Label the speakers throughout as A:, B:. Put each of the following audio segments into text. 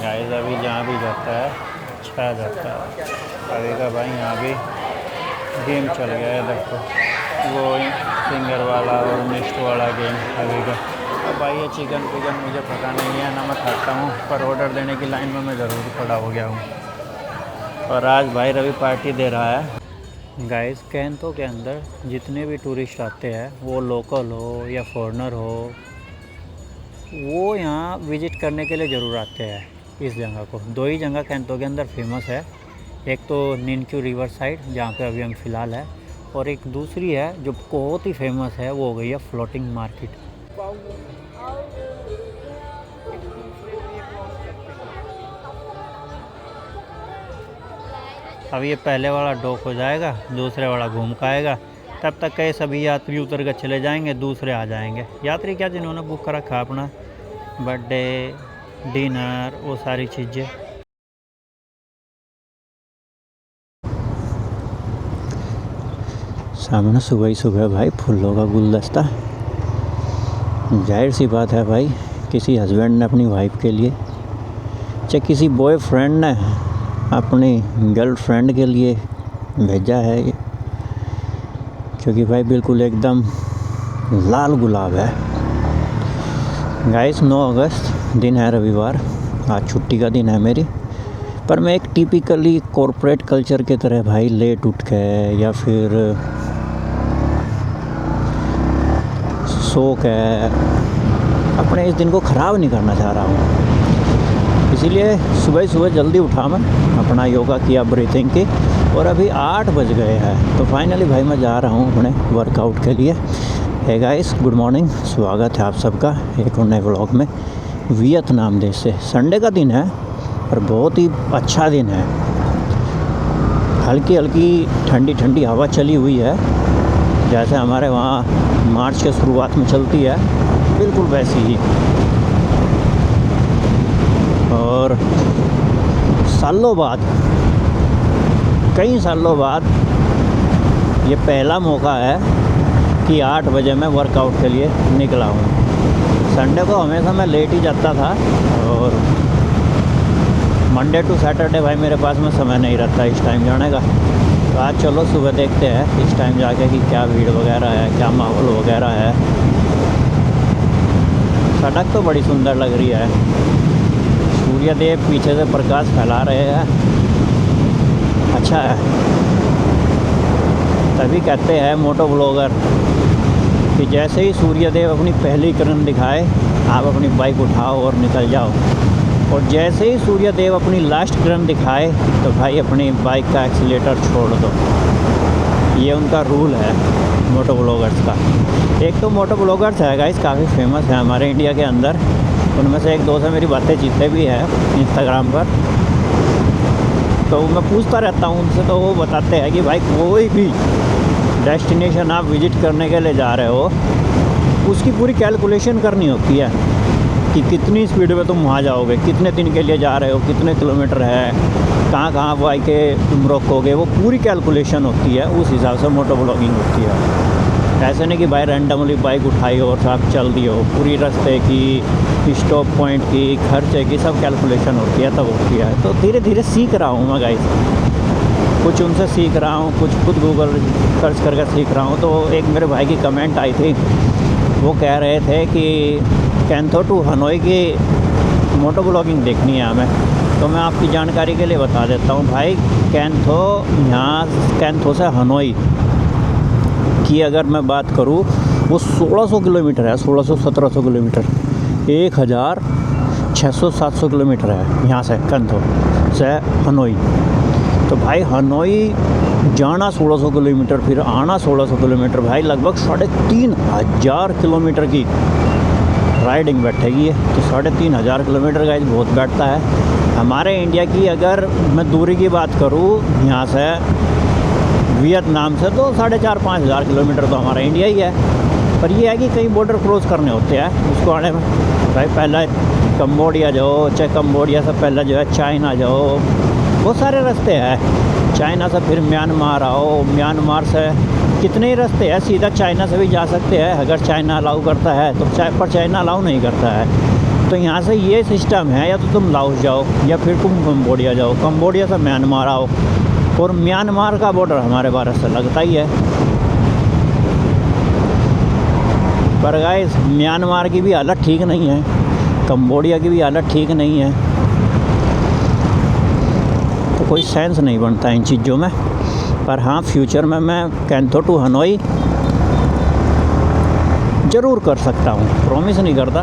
A: Guys अभी जहाँ भी जाता है छा जाता है। अभी का भाई यहाँ भी गेम चल गया है, देखो वो फिंगर वाला और मिस्ट वाला गेम अभी का। अब भाई ये चिकन मुझे पता नहीं है ना, मैं खाता हूँ, पर ऑर्डर देने की लाइन में मैं ज़रूर खड़ा हो गया हूँ। और आज भाई रवि पार्टी दे रहा है। गाइस कैंतो के अंदर जितने भी टूरिस्ट आते हैं, वो लोकल हो या फॉरेनर हो, वो यहाँ विज़िट करने के लिए ज़रूर आते हैं इस जगह को। दो ही जगह कैंतो के अंदर फेमस है, एक तो निनक्यू रिवर साइड जहाँ पे अभी हम फ़िलहाल है, और एक दूसरी है जो बहुत ही फेमस है, वो हो गई है फ्लोटिंग मार्केट। अब ये पहले वाला डॉक हो जाएगा, दूसरे वाला घूम का आएगा, तब तक के सभी यात्री उतर कर चले जाएंगे, दूसरे आ जाएंगे। यात्री क्या, जिन्होंने बुक कर रखा अपना बर्थडे, डिनर, वो सारी चीज़ें। सामने सुबह ही सुबह भाई फूलों का गुलदस्ता। जाहिर सी बात है भाई, किसी हस्बैंड ने अपनी वाइफ के लिए, चाहे किसी बॉयफ्रेंड ने अपनी गर्लफ्रेंड के लिए भेजा है ये, क्योंकि भाई बिल्कुल एकदम लाल गुलाब है। गाइस 9 अगस्त दिन है, रविवार, आज छुट्टी का दिन है मेरी, पर मैं एक टिपिकली कॉरपोरेट कल्चर के तरह भाई लेट उठ के या फिर सो के अपने इस दिन को ख़राब नहीं करना चाह रहा हूँ। इसीलिए सुबह सुबह जल्दी उठा, मैं अपना योगा किया, ब्रीथिंग की, और अभी 8 बज गए हैं। तो फाइनली भाई मैं जा रहा हूँ अपने वर्कआउट के लिए। हे गाइस, गुड मॉर्निंग, स्वागत है आप सबका एक और नए व्लॉग में वियतनाम देश से। संडे का दिन है और बहुत ही अच्छा दिन है। हल्की हल्की ठंडी ठंडी हवा चली हुई है, जैसे हमारे वहाँ मार्च के शुरुआत में चलती है, बिल्कुल वैसी ही। और सालों बाद, कई सालों बाद ये पहला मौका है कि 8 बजे मैं वर्कआउट के लिए निकला हूँ। संडे को हमेशा मैं लेट ही जाता था, और मंडे टू सैटरडे भाई मेरे पास में समय नहीं रहता इस टाइम जाने का। तो आज चलो सुबह देखते हैं इस टाइम जाके कि क्या भीड़ वगैरह है, क्या माहौल वगैरह है। सड़क तो बड़ी सुंदर लग रही है, सूर्य देव पीछे से प्रकाश फैला रहे हैं, अच्छा है। तभी कहते हैं मोटो ब्लॉगर कि जैसे ही सूर्य देव अपनी पहली किरण दिखाए, आप अपनी बाइक उठाओ और निकल जाओ, और जैसे ही सूर्य देव अपनी लास्ट किरण दिखाए तो भाई अपनी बाइक का एक्सीलेटर छोड़ दो। ये उनका रूल है मोटो ब्लॉगर्स का। एक तो मोटो ब्लॉगर्स है गाइस, काफ़ी फेमस है हमारे इंडिया के अंदर। उनमें से एक दो से मेरी बातें जीते भी है इंस्टाग्राम पर, तो मैं पूछता रहता हूँ उनसे, तो वो बताते हैं कि भाई कोई भी डेस्टिनेशन आप विज़िट करने के लिए जा रहे हो, उसकी पूरी कैलकुलेशन करनी होती है कि कितनी स्पीड में तुम वहाँ जाओगे, कितने दिन के लिए जा रहे हो, कितने किलोमीटर है, कहाँ कहाँ बाइकें तुम रोकोगे, वो पूरी कैलकुलेशन होती है। उस हिसाब से मोटो ब्लॉगिंग होती है। ऐसे नहीं कि भाई रैंडमली बाइक उठाई और आप चल दिए हो, पूरी रास्ते की, स्टॉप पॉइंट की, खर्चे की, सब कैलकुलेशन होती है, तब होती है। तो धीरे धीरे सीख रहा हूँ मैं गाइस, कुछ उनसे सीख रहा हूँ, कुछ खुद गूगल सर्च करके सीख रहा हूँ। तो एक मेरे भाई की कमेंट आई थी, वो कह रहे थे कि कैंथो टू हनोई की मोटो ब्लॉगिंग देखनी है हमें। तो मैं आपकी जानकारी के लिए बता देता हूँ भाई, कैंथो, यहाँ कैंथो से हनोई की अगर मैं बात करूँ, वो 1600 किलोमीटर है, 1600-1700 किलोमीटर, 1600-700 किलोमीटर है यहाँ से कैंथो से हनोई। तो भाई हनोई जाना 1600 किलोमीटर, फिर आना 1600 किलोमीटर, भाई लगभग 3500 किलोमीटर की राइडिंग बैठेगी है। तो 3500 किलोमीटर का बहुत बैठता है। हमारे इंडिया की अगर मैं दूरी की बात करूँ यहाँ से वियतनाम से, तो 4500-5000 किलोमीटर तो हमारा इंडिया ही है। पर ये है कि कई बॉर्डर क्रॉस करने होते हैं उसको आने में। भाई पहले कम्बोडिया जाओ, चाहे कम्बोडिया से पहले जो है चाइना जाओ, बहुत सारे रास्ते हैं। चाइना से फिर म्यांमार आओ, म्यांमार से कितने ही रास्ते हैं, सीधा चाइना से भी जा सकते हैं अगर चाइना अलाउ करता है तो, पर चाइना अलाउ नहीं करता है। तो यहाँ से ये सिस्टम है, या तो तुम लाओस जाओ या फिर तुम कंबोडिया जाओ, कंबोडिया से म्यांमार आओ, और म्यांमार का बॉर्डर हमारे भारत से लगता ही है। पर गाइस म्यांमार की भी हालत ठीक नहीं है, कंबोडिया की भी हालत ठीक नहीं है, तो कोई सेंस नहीं बनता इन चीज़ों में। पर हाँ, फ्यूचर में मैं कैंथो टू हनोई ज़रूर कर सकता हूँ, प्रॉमिस नहीं करता,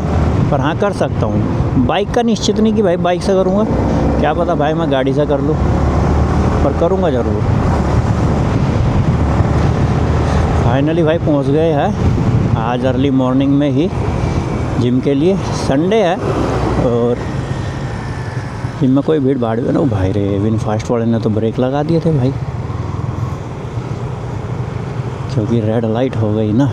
A: पर हाँ कर सकता हूँ। बाइक का निश्चित नहीं कि भाई बाइक से करूँगा, क्या पता भाई मैं गाड़ी से कर लूँ, पर करूँगा ज़रूर। फाइनली भाई पहुँच गए हैं आज अर्ली मॉर्निंग में ही जिम के लिए। संडे है और जिम में कोई भीड़ भाड़ भी ना। भाई रे, विन फास्ट वाले ने तो ब्रेक लगा दिए थे भाई, क्योंकि रेड लाइट हो गई ना।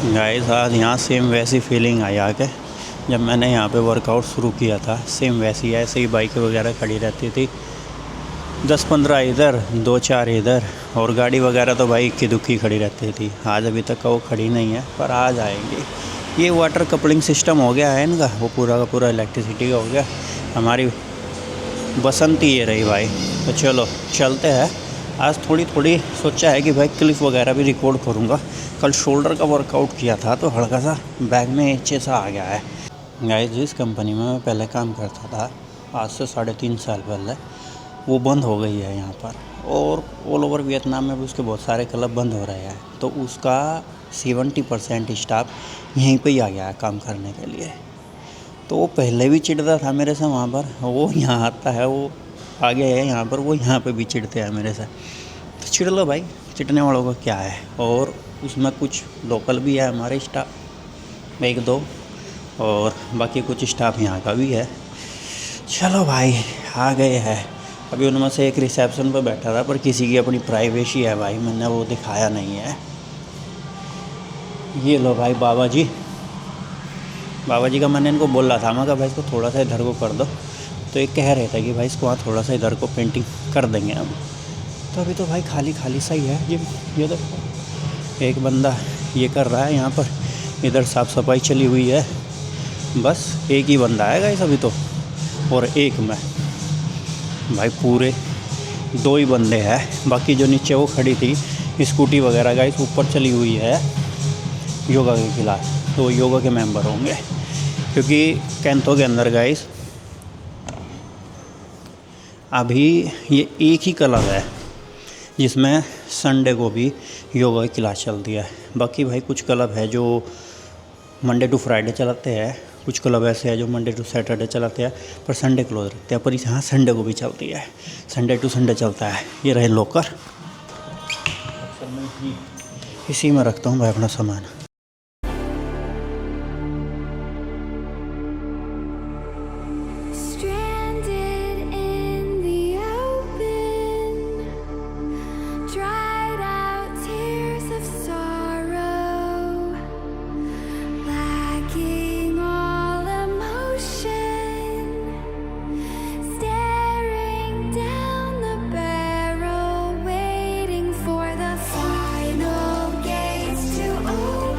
A: गाइस आज यहाँ सेम वैसी फीलिंग आई आके, जब मैंने यहाँ पे वर्कआउट शुरू किया था। सेम वैसी ऐसे ही बाइक वगैरह खड़ी रहती थी, 10-15 इधर 2-4 इधर, और गाड़ी वगैरह तो भाई इक्की दुक्की खड़ी रहती थी। आज अभी तक वो खड़ी नहीं है, पर आ जाएंगी। ये वाटर कपलिंग सिस्टम हो गया है इनका, वो पूरा का पूरा इलेक्ट्रिसिटी का हो गया। हमारी बसंती ये रही भाई। तो चलो चलते हैं। आज थोड़ी सोचा है कि भाई क्लिप वगैरह भी रिकॉर्ड करूँगा। कल शोल्डर का वर्कआउट किया था तो हल्का सा बैग में एचे सा आ गया है। गाइस जिस कंपनी में मैं पहले काम करता था, आज से 3.5 साल पहले, वो बंद हो गई है यहाँ पर, और ऑल ओवर वियतनाम में भी उसके बहुत सारे क्लब बंद हो रहे हैं। तो उसका 70% स्टाफ यहीं पे ही आ गया है काम करने के लिए। तो वो पहले भी चिढ़ता था मेरे से वहाँ पर, वो यहाँ आता है, वो आगे है यहाँ पर, वो यहाँ पे भी चिढ़ते हैं मेरे से। तो चिढ़ लो भाई, चिढ़ने वालों का क्या है। और उसमें कुछ लोकल भी है हमारे स्टाफ 1-2, और बाकी कुछ स्टाफ यहाँ का भी है। चलो भाई आ गए हैं। अभी उनमें से एक रिसेप्शन पर बैठा था, पर किसी की अपनी प्राइवेसी है भाई, मैंने वो दिखाया नहीं है। ये लो भाई बाबा जी का मैंने इनको बोला था, मैं कहा भाई इसको थोड़ा सा इधर को कर दो। तो ये कह रहे थे कि भाई इसको वहाँ थोड़ा सा इधर को पेंटिंग कर देंगे हम। तो अभी तो भाई खाली सही है जिम। ये देखो एक बंदा ये कर रहा है यहाँ पर, इधर साफ़ सफाई चली हुई है। बस एक ही बंदा आएगा इस अभी तो, और एक मैं भाई, पूरे 2 ही बंदे हैं। बाकी जो नीचे वो खड़ी थी स्कूटी वगैरह गाइस ऊपर चली हुई है योगा के खिलाफ, तो वो योगा के मेंबर होंगे। क्योंकि कैंथो के अंदर गाइस अभी ये एक ही क्लब है जिसमें संडे को भी योगा की क्लास चलती है। बाकी भाई कुछ क्लब है जो मंडे टू फ्राइडे चलाते हैं, कुछ क्लब ऐसे हैं जो मंडे टू सैटरडे चलाते हैं, पर संडे क्लोज रखते हैं। पर यहाँ संडे को भी चलती है, संडे टू संडे चलता है। ये रहे लॉकर, इसी में रखता हूँ भाई अपना सामान।
B: Final gates to open.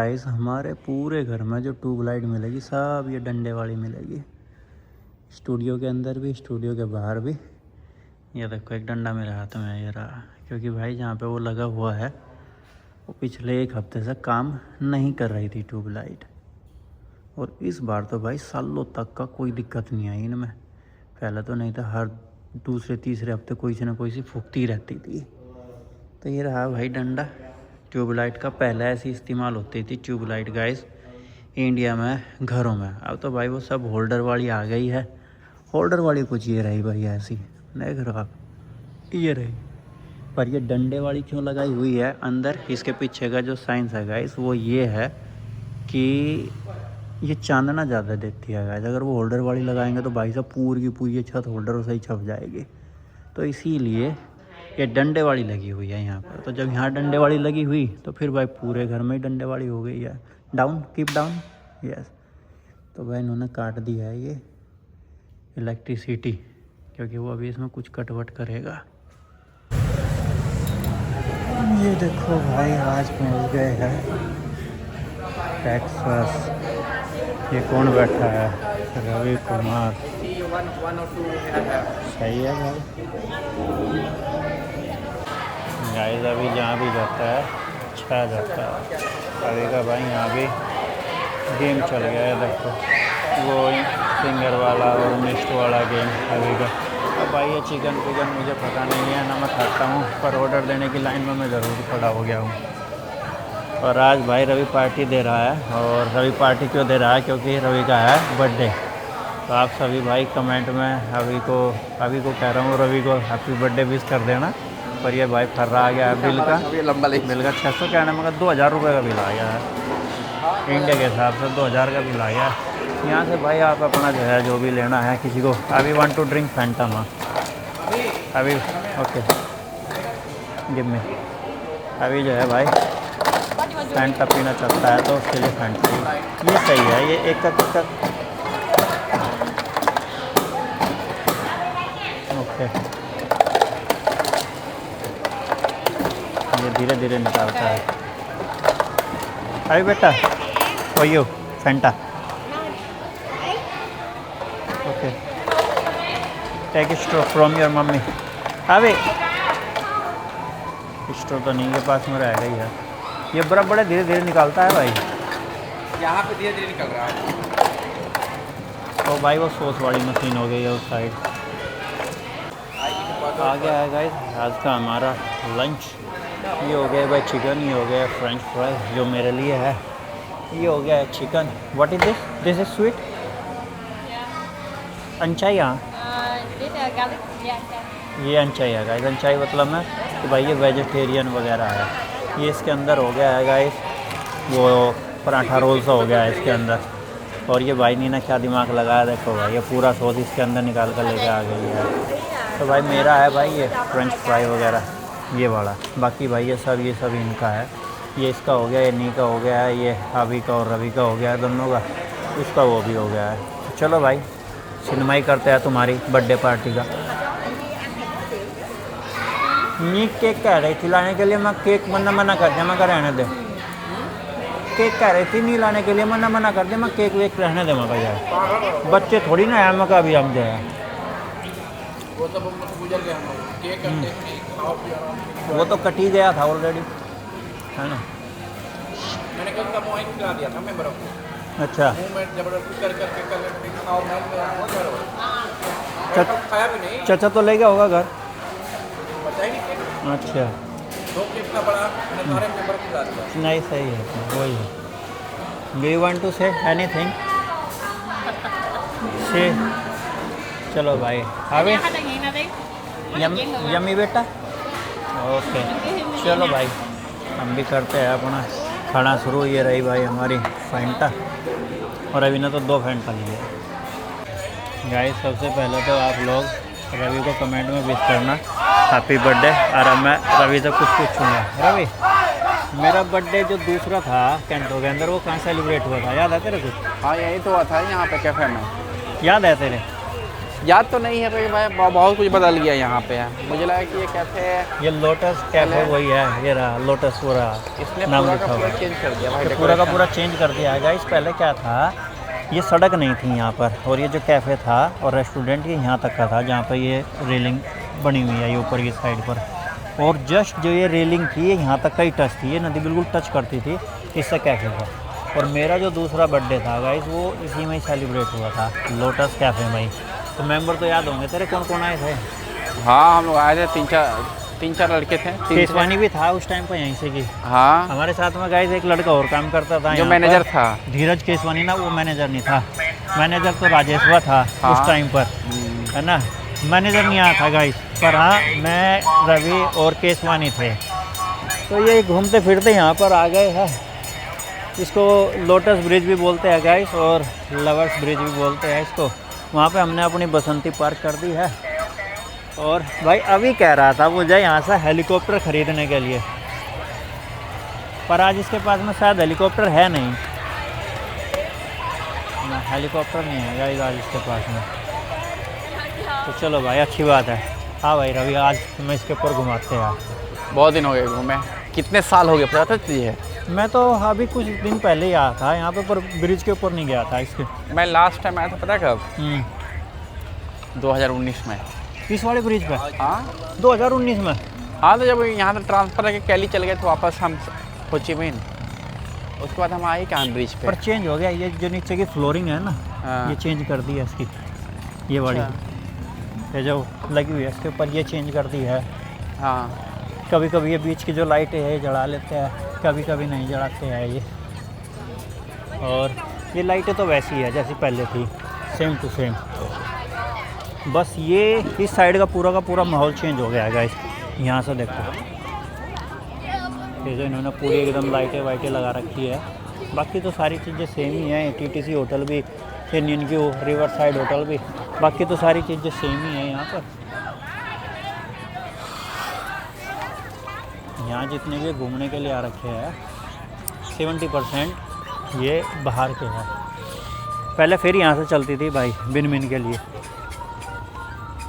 A: Guys हमारे पूरे घर में जो ट्यूबलाइट मिलेगी सब ये डंडे वाली मिलेगी। स्टूडियो के अंदर भी, स्टूडियो के बाहर भी। ये देखो एक डंडा मेरे हाथ में ये रहा, क्योंकि भाई जहाँ पे वो लगा हुआ है वो पिछले 1 हफ्ते से काम नहीं कर रही थी ट्यूबलाइट। और इस बार तो भाई सालों तक का कोई दिक्कत नहीं आई इनमें। पहले तो नहीं था, हर दूसरे तीसरे हफ्ते कोई सी ना कोई सी फूकती रहती थी। तो ये रहा भाई डंडा ट्यूबलाइट का। पहले ऐसी इस्तेमाल होती थी ट्यूबलाइट गाइस इंडिया में घरों में। अब तो भाई वो सब होल्डर वाली आ गई है। होल्डर वाली कुछ ये रही भाई ऐसी, देख रहे हो आप, ये रही। पर ये डंडे वाली क्यों लगाई हुई है अंदर, इसके पीछे का जो साइंस है गाइस वो ये है कि ये चांदना ज़्यादा देती है गाइस। अगर वो होल्डर वाली लगाएंगे तो भाई साहब पूरी की पूरी ये छत होल्डर से ही छप जाएगी। तो इसीलिए ये डंडे वाली लगी हुई है यहाँ पर। तो जब यहाँ डंडे वाली लगी हुई तो फिर भाई पूरे घर में ही डंडे वाली हो गई है। Down, keep down, yes. तो भाई इन्होंने काट दिया है ये इलेक्ट्रिसिटी, क्योंकि वो अभी इसमें कुछ कटवट करेगा। ये देखो भाई आज पहुँच गए हैं टेक्सास। ये कौन बैठा है? रवि कुमार। सही है भाई। गाइस अभी जहाँ भी जाता है अच्छा जाता है। अभी का भाई यहाँ भी गेम चल गया है, देखो वो फिंगर वाला और मिस्ट वाला गेम अभी का। अब भाई ये चिकन मुझे पता नहीं है ना, मैं खाता हूँ, पर ऑर्डर देने की लाइन में मैं ज़रूर खड़ा हो गया हूँ। और आज भाई रवि पार्टी दे रहा है। और रवि पार्टी क्यों दे रहा है? क्योंकि रवि का है बर्थडे। तो आप सभी भाई कमेंट में अभी को कह रहा हूँ रवि को हैप्पी बर्थडे विश कर देना। पर ये भाई फर्रा आ गया है बिल का 600 कहने मगर 2000 रुपये का बिल आ गया है इंडिया के हिसाब से। 2000 का बिल आ गया है। यहाँ से भाई आप अपना जो है जो भी लेना है किसी को। अभी वांट टू ड्रिंक फैंटा माँ अभी, ओके गिव मी। अभी जो है भाई फैंटा पीना चलता है तो उसके लिए फैंटा ये सही है। ये एक ओके, ये धीरे धीरे निकालता है। अभी बेटा for you Fanta, okay take straw from your mummy. अभी स्ट्रो तो नहीं के पास में रह गई है। ये बर्फ़ बड़े धीरे धीरे निकालता है भाई।
B: यहाँ पे धीरे धीरे निकल रहा है।
A: तो भाई वो सॉस वाली मशीन हो गई है उस साइड। आ गया है गाइस आज का हमारा लंच। ये हो गया भाई चिकन, ये हो गया फ्रेंच फ्राइज जो मेरे लिए है, ये हो गया है chicken. What is this is sweet अंचाई। हाँ ये अंचाई है गाइस। अंचाई मतलब है कि भाई ये वेजिटेरियन वगैरह है। ये इसके अंदर हो गया है गाइस वो पराठा रोल सा हो गया है इसके अंदर। और ये भाई ने ना क्या दिमाग लगाया, देखो भाई ये पूरा सॉस इसके अंदर निकाल कर लेके आ गई है। तो भाई मेरा है भाई ये फ्रेंच फ्राई वगैरह ये वाला। बाकी भाई ये सब इनका है। ये इसका हो गया, ये नी का हो गया है, ये अभी का और रवि का हो गया है दोनों का। उसका वो भी हो गया है। तो चलो भाई सिनेमा ही करते हैं तुम्हारी बर्थडे पार्टी का। नी केक कह रही थी लाने के लिए, मैं केक मना कर दिया, मैं कह रहने दे। केक कह रही थी नहीं लाने के लिए, मना कर दिया, मैं केक वेक रहने दे। मैं कह जाए बच्चे थोड़ी ना है, मैं कहा अभी हम जाए
B: वो तो गुजर गया केक
A: वो तो कट ही गया था ऑलरेडी, है ना।
B: मैंने कल का मुँह खिला दिया था मैं बर्फ।
A: अच्छा
B: मुँह में जबरदस्ती करके खाओ। खाया भी नहीं।
A: चाचा तो ले गया होगा घर।
B: पता ही नहीं।
A: अच्छा
B: 2 केक इतना बड़ा मैंने सारे में बर्फ खिला दिया।
A: नहीं सही है वही है। Do you want to say anything say? चलो भाई अभी यम्मी बेटा, ओके चलो भाई हम भी करते हैं अपना खाना शुरू। ये रही भाई हमारी फैंटा और अभी ने तो 2 फैंटा लिए। गाइस सबसे पहले तो आप लोग रवि को कमेंट में विश करना हैप्पी बर्थडे। और मैं रवि से कुछ पूछूँगा। रवि मेरा बर्थडे जो दूसरा था कैंटो के अंदर वो कहाँ सेलिब्रेट हुआ था, याद है तेरे कुछ?
B: हाँ यही तो हुआ था यहाँ पे कैफे में।
A: याद है तेरे?
B: याद तो नहीं है भाई बहुत कुछ बदल गया यहाँ पे। मुझे लगा कि ये कैफे है,
A: ये लोटस कैफे वही है, ये रहा लोटस वो रहा,
B: इसने
A: नाम
B: पूरा
A: लिखा
B: का
A: हुआ
B: पूरा
A: है।
B: चेंज कर दिया भाई,
A: ये पूरा का
B: डेकोरेशन।
A: पूरा चेंज कर दिया है गाइस। पहले क्या था, ये सड़क नहीं थी यहाँ पर, और ये जो कैफ़े था और रेस्टोरेंट ये यहाँ तक का था, जहाँ पर ये रेलिंग बनी हुई है ये ऊपर की साइड पर, और जस्ट जो ये रेलिंग थी ये यहाँ तक का ही टच थी, ये नदी बिल्कुल टच करती थी इससे कैफ़े का। और मेरा जो दूसरा बर्थडे था गाइस वो इसी में ही सेलिब्रेट हुआ था, लोटस कैफ़े में ही। तो मेंबर तो याद होंगे तेरे, कौन कौन आए थे?
B: हाँ हम लोग आए थे, तीन चार लड़के थे।
A: केसवानी भी था उस टाइम पर यहीं से की।
B: हाँ
A: हमारे साथ में गाइस एक लड़का और काम करता था
B: जो
A: यहाँ
B: मैनेजर
A: पर।
B: था।
A: धीरज केसवानी ना, वो मैनेजर नहीं था, मैनेजर तो राजेश्वर था
B: हाँ।
A: उस टाइम पर, है ना। मैनेजर नहीं आया था गाइस, पर हाँ मैं, रवि और केसवानी थे। तो ये घूमते फिरते यहाँ पर आ गए हैं। इसको लोटस ब्रिज भी बोलते हैं गाइस, और लवर्स ब्रिज भी बोलते हैं इसको। वहाँ पे हमने अपनी बसंती पार्क कर दी है। और भाई अभी कह रहा था मुझे यहाँ से हेलीकॉप्टर ख़रीदने के लिए, पर आज इसके पास में शायद हेलीकॉप्टर है नहीं ना, हेलीकॉप्टर नहीं है गाइस आज इसके पास में। तो चलो भाई अच्छी बात है। हाँ भाई रवि, आज मैं इसके ऊपर घुमाते हैं।
B: बहुत दिन हो गए घूमे। कितने साल हो गए पता था तुझे?
A: मैं तो अभी कुछ दिन पहले ही आया था यहाँ पे, पर ब्रिज के ऊपर नहीं गया था इसके।
B: मैं लास्ट टाइम आया था पता कब? 2019 में।
A: इस वाले ब्रिज पे?
B: हाँ
A: 2019 में?
B: हाँ, तो जब यहाँ से ट्रांसफ़र करके कैली चले गए तो वापस हम हो ची मिन, उसके बाद हम आए कहाँ ब्रिज पे।
A: पर चेंज हो गया, ये जो नीचे की फ्लोरिंग है ना,
B: हाँ।
A: ये चेंज कर दी है इसकी, ये वाली ये जो लगी हुई है इसके ऊपर ये चेंज कर दी है।
B: हाँ
A: कभी कभी ये बीच की जो लाइटें है जला लेते हैं, कभी कभी नहीं जलाते हैं ये। और ये लाइटें तो वैसी है जैसी पहले थी, सेम टू सेम। बस ये इस साइड का पूरा माहौल चेंज हो गया है गाइस। यहाँ से देखो ये जो इन्होंने पूरी एकदम लाइटें वाइटें लगा रखी है। बाकी तो सारी चीज़ें सेम ही हैं, टीटीसी होटल भी, Indian Q river side hotel भी, बाकी तो सारी चीज़ें सेम ही हैं यहाँ पर। यहाँ जितने भी घूमने के लिए आ रखे हैं 70% ये बाहर के हैं। पहले फिर यहाँ से चलती थी भाई बिन के लिए।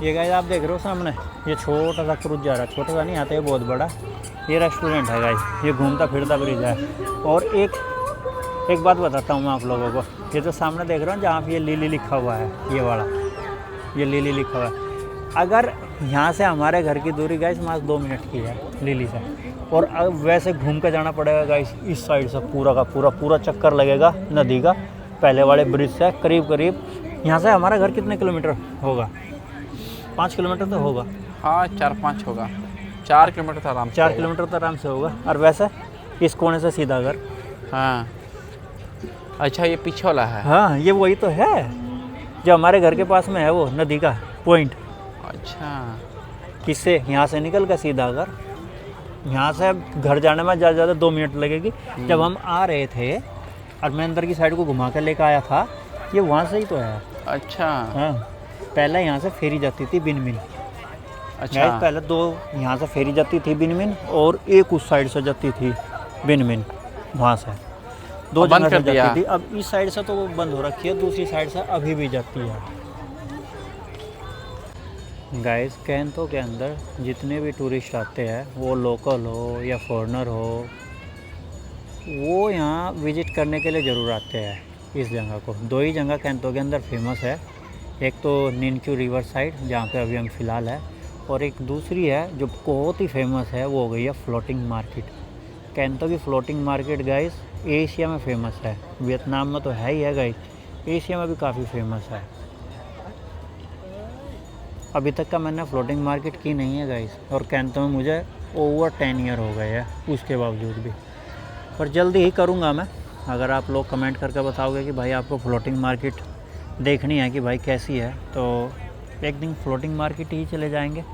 A: ये गाइस आप देख रहे हो सामने, ये छोटा सा क्रूज जा रहा है, छोटा सा नहीं आता है बहुत बड़ा। ये रेस्टोरेंट है गाइस, ये घूमता फिरता ब्रिज है। और एक बात बताता हूँ मैं आप लोगों को, ये जो सामने देख रहा हूँ जहाँ पे ये लिली लिखा हुआ है, ये वाला ये लिली लिखा हुआ है, अगर यहाँ से हमारे घर की दूरी गाइस मात्र 2 मिनट की है लिली से, और अब वैसे घूम के जाना पड़ेगा गाइस इस साइड से, पूरा का पूरा चक्कर लगेगा नदी का पहले वाले ब्रिज से। करीब यहाँ से हमारा घर कितने किलोमीटर होगा? 5 किलोमीटर तो होगा।
B: हाँ 4-5 होगा, 4 किलोमीटर तो आराम से
A: 4 किलोमीटर तो आराम से होगा। और वैसे इस कोने से सीधा घर।
B: हाँ अच्छा, ये पीछे वाला है।
A: हाँ ये वही तो है जो हमारे घर के पास में है, वो नदी का पॉइंट।
B: अच्छा
A: किससे? यहाँ से निकल कर सीधा घर। यहाँ से घर जाने में ज़्यादा 2 मिनट लगेगी। जब हम आ रहे थे और मैं अंदर की साइड को घुमा कर लेकर आया था, ये वहाँ से ही तो है।
B: अच्छा
A: हाँ पहले यहाँ से फेरी जाती थी बिन।
B: अच्छा
A: पहले 2 यहाँ से फेरी जाती थी बिन, और एक उस साइड से जाती थी बिन, वहाँ से 2
B: बंद
A: जगह
B: कर
A: से
B: दिया।
A: जाती थी। अब इस साइड से तो वो बंद हो रखी है, दूसरी साइड से अभी भी जाती है। गाइस कैंतो के अंदर जितने भी टूरिस्ट आते हैं, वो लोकल हो या फॉरेनर हो, वो यहाँ विज़िट करने के लिए ज़रूर आते हैं इस जगह को। 2 ही जगह कैंतो के अंदर फेमस है, एक तो निनक्यू रिवर साइड जहाँ पे अभी हम फ़िलहाल है, और एक दूसरी है जो बहुत ही फेमस है, वो हो गई है फ्लोटिंग मार्केट। कैंतो की फ्लोटिंग मार्केट गाइस एशिया में फेमस है, वियतनाम में तो है ही है गाइस, एशिया में भी काफ़ी फेमस है। अभी तक का मैंने फ्लोटिंग मार्केट की नहीं है गाइस, और कैंतो में मुझे ओवर 10 ईयर हो गए हैं उसके बावजूद भी, पर जल्दी ही करूँगा मैं। अगर आप लोग कमेंट करके बताओगे कि भाई आपको फ्लोटिंग मार्केट देखनी है कि भाई कैसी है, तो एक दिन फ्लोटिंग मार्केट ही चले जाएंगे।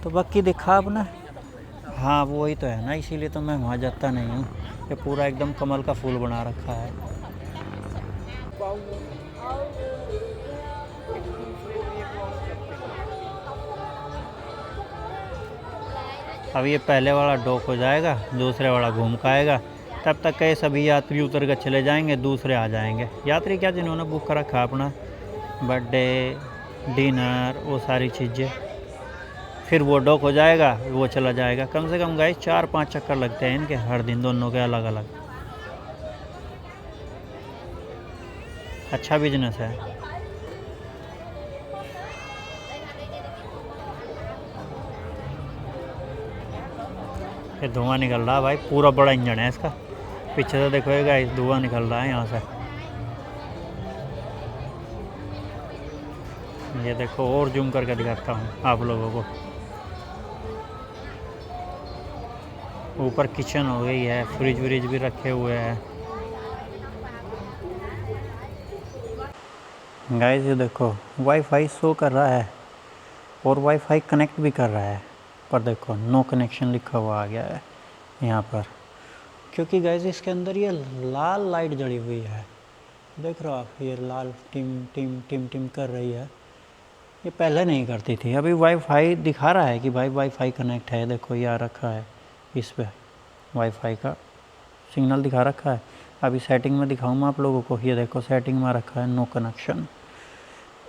A: तो बाकी दिखा आपने, हाँ वही तो है ना, इसीलिए तो मैं वहाँ जाता नहीं हूँ। ये पूरा एकदम कमल का फूल बना रखा है। अब ये पहले वाला डॉक हो जाएगा, दूसरे वाला घूम का आएगा, तब तक के सभी यात्री उतर कर चले जाएंगे, दूसरे आ जाएंगे। यात्री क्या जिन्होंने बुक कर रखा अपना बर्थडे, डिनर, वो सारी चीज़ें। फिर वो डॉक हो जाएगा, वो चला जाएगा। कम से कम गाइस 4-5 चक्कर लगते हैं इनके हर दिन, दोनों के अलग अलग। अच्छा बिजनेस है। ये धुआं निकल रहा है भाई, पूरा बड़ा इंजन है इसका। पीछे से देखो ये गाइस, धुआं निकल रहा है यहाँ से। ये देखो, और जूम करके दिखाता हूँ आप लोगों को। ऊपर किचन हो गई है, फ्रिज व्रिज भी रखे हुए हैं। गाइस ये देखो, वाईफाई शो कर रहा है और वाईफाई कनेक्ट भी कर रहा है, पर देखो नो कनेक्शन लिखा हुआ आ गया है यहाँ पर। क्योंकि गाइस इसके अंदर ये लाल लाइट जली हुई है, देख रहे हो आप, ये लाल टिम टिम टिम टिम कर रही है। ये पहले नहीं करती थी। अभी वाईफाई दिखा रहा है कि भाई वाईफाई कनेक्ट है, देखो ये आ रखा है, इस पे वाईफाई का सिग्नल दिखा रखा है। अभी सेटिंग में दिखाऊँ मैं आप लोगों को, ये देखो सेटिंग में रखा है नो कनेक्शन।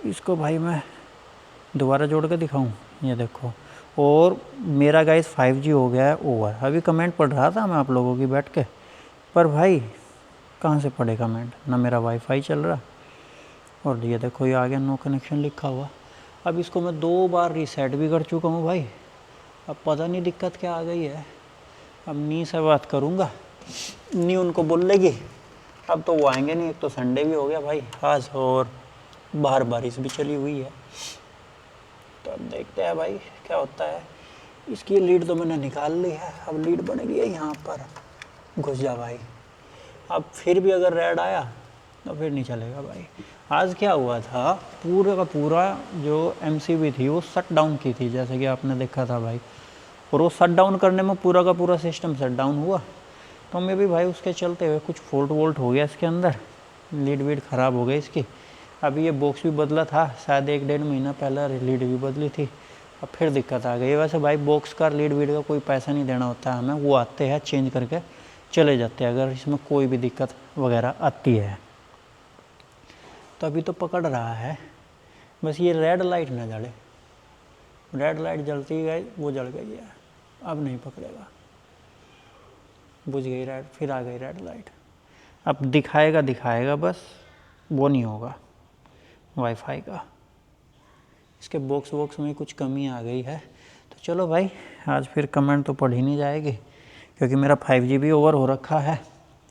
A: इसको भाई मैं दोबारा जोड़ के दिखाऊँ, ये देखो। और मेरा गाइस 5G हो गया है ओवर। अभी कमेंट पढ़ रहा था मैं आप लोगों की बैठ के, पर भाई कहाँ से पढ़े कमेंट, ना मेरा वाईफाई चल रहा। और ये देखो ये आ गया नो कनेक्शन लिखा हुआ। अब इसको मैं 2 बार रीसेट भी कर चुका हूँ भाई। अब पता नहीं दिक्कत क्या आ गई है। अब नी से बात करूँगा, नी उनको बोल लेगी। अब तो वो आएंगे नहीं, एक तो संडे भी हो गया भाई आज, और बाहर बारिश भी चली हुई है। तो अब देखते हैं भाई क्या होता है। इसकी लीड तो मैंने निकाल ली है, अब लीड बनेगी यहाँ पर। घुस जा भाई। अब फिर भी अगर रेड आया तो फिर नहीं चलेगा भाई। आज क्या हुआ था, पूरा का पूरा जो MCB थी वो शट डाउन की थी, जैसे कि आपने देखा था भाई। और वो शट डाउन करने में पूरा का पूरा सिस्टम शट डाउन हुआ। तो मैं भी भाई उसके चलते हुए कुछ फॉल्ट वोल्ट हो गया इसके अंदर, लीड वीड ख़राब हो गई इसकी। अभी ये बॉक्स भी बदला था, शायद 1-1.5 महीना पहले लीड भी बदली थी। अब फिर दिक्कत आ गई। वैसे भाई बॉक्स का लीड वीड का कोई पैसा नहीं देना होता है हमें, वो आते हैं चेंज करके चले जाते हैं अगर इसमें कोई भी दिक्कत वगैरह आती है। तो अभी तो पकड़ रहा है, बस ये रेड लाइट ना जले। रेड लाइट जलती गई, वो जल गई है, अब नहीं पकड़ेगा। बुझ गई रेड, फिर आ गई रेड लाइट। अब दिखाएगा बस, वो नहीं होगा वाईफाई का। इसके बॉक्स वॉक्स में कुछ कमी आ गई है। तो चलो भाई, आज फिर कमेंट तो पढ़ ही नहीं जाएगी, क्योंकि मेरा 5G भी ओवर हो रखा है।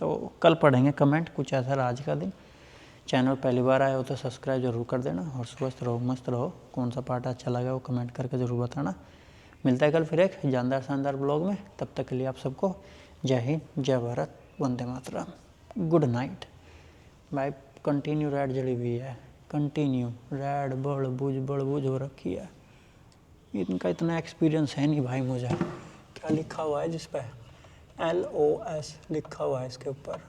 A: तो कल पढ़ेंगे कमेंट कुछ ऐसा आज का दिन। चैनल पहली बार आए हो तो सब्सक्राइब जरूर कर देना, और स्वस्थ रहो, मस्त रहो। कौन सा पार्ट अच्छा लगा वो कमेंट करके ज़रूर बताना। मिलता है कल फिर एक जानदार शानदार ब्लॉग में। तब तक के लिए आप सबको जय हिंद, जय भारत, वंदे मातरम, गुड नाइट। भाई कंटिन्यू रेड जली हुई है, कंटिन्यू रेड बड़ बुझ हो रखी है। इनका इतना एक्सपीरियंस है नहीं भाई मुझे। क्या लिखा हुआ है जिस पे LOS लिखा हुआ है इसके ऊपर।